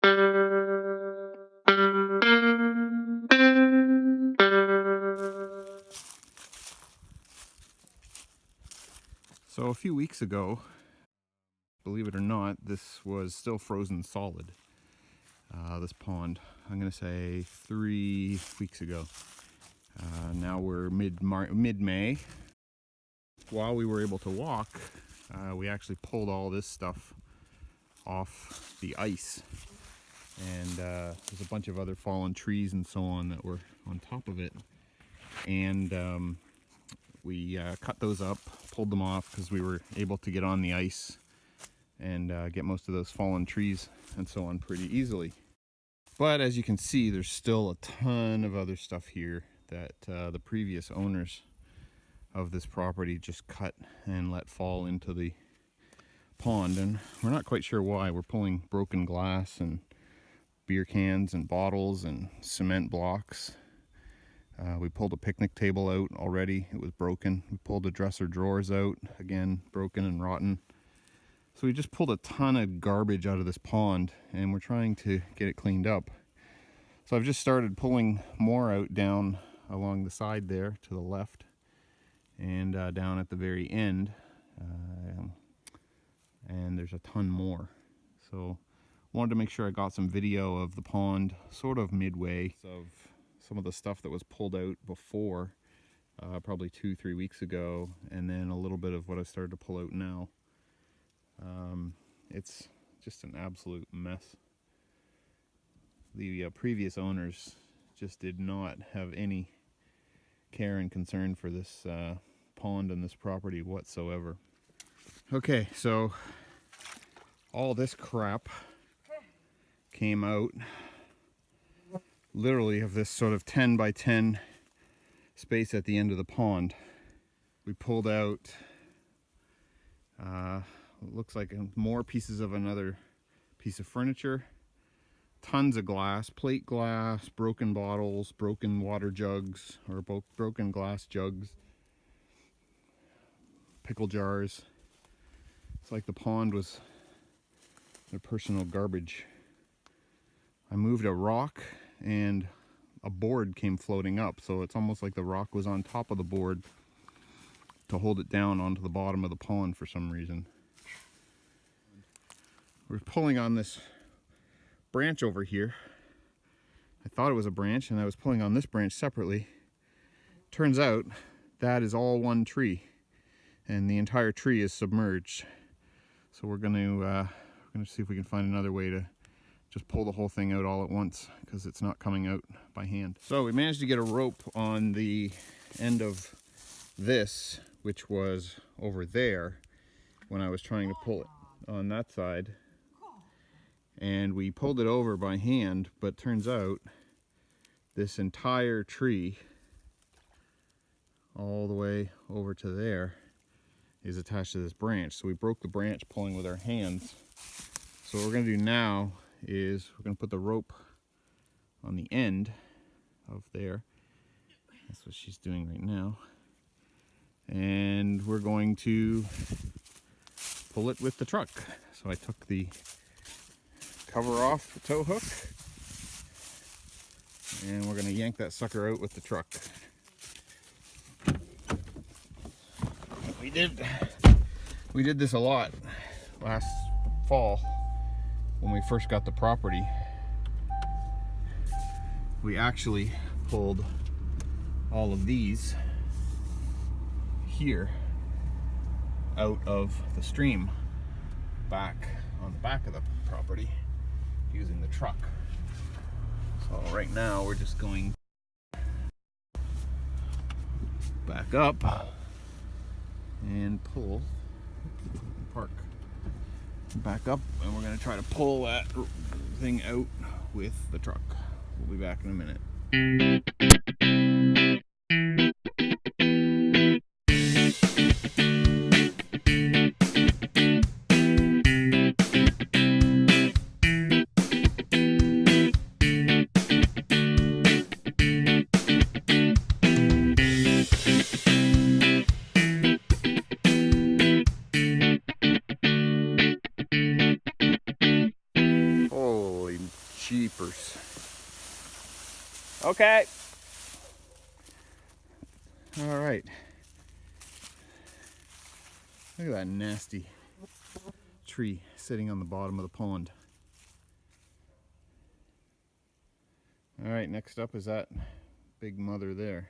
So a few weeks ago, believe it or not, this was still frozen solid. This pond, I'm going to say 3 weeks ago. Now we're mid-May. While we were able to walk, we actually pulled all this stuff off the ice. And there's a bunch of other fallen trees and so on that were on top of it. And we cut those up, pulled them off because we were able to get on the ice and get most of those fallen trees and so on pretty easily. But as you can see, there's still a ton of other stuff here that the previous owners of this property just cut and let fall into the pond, and we're not quite sure why. We're pulling broken glass and beer cans and bottles and cement blocks. We pulled a picnic table out already. It was broken. We pulled the dresser drawers out, again broken and rotten. So we just pulled a ton of garbage out of this pond, and we're trying to get it cleaned up. So I've just started pulling more out down along the side there to the left, and down at the very end, and there's a ton more. So wanted to make sure I got some video of the pond sort of midway of some of the stuff that was pulled out before, probably 2-3 weeks ago, and then a little bit of what I started to pull out now. It's just an absolute mess. The previous owners just did not have any care and concern for this pond and this property whatsoever. Okay, so all this crap came out literally of this sort of 10 by 10 space at the end of the pond. We pulled out it looks like more pieces of another piece of furniture, tons of glass, plate glass, broken bottles, broken water jugs, or broken glass jugs, pickle jars. It's like the pond was their personal garbage. I moved a rock and a board came floating up, so it's almost like the rock was on top of the board to hold it down onto the bottom of the pond for some reason. We're pulling on this branch over here. I thought it was a branch, and I was pulling on this branch separately. Turns out that is all one tree, and the entire tree is submerged. So we're going to see if we can find another way to just pull the whole thing out all at once, because it's not coming out by hand. So we managed to get a rope on the end of this, which was over there when I was trying to pull it on that side. And we pulled it over by hand, but turns out this entire tree all the way over to there is attached to this branch. So we broke the branch pulling with our hands. So what we're going to do now is we're going to put the rope on the end of there. That's what she's doing right now. And we're going to pull it with the truck. So I took the cover off the tow hook, and we're going to yank that sucker out with the truck. We did this a lot last fall when we first got the property. We actually pulled all of these here out of the stream back on the back of the property using the truck. So right now we're just going back up and pull, park back up, and we're going to try to pull that thing out with the truck. We'll be back in a minute. Holy Jeepers. Okay. All right. Look at that nasty tree sitting on the bottom of the pond. All right, next up is that big mother there.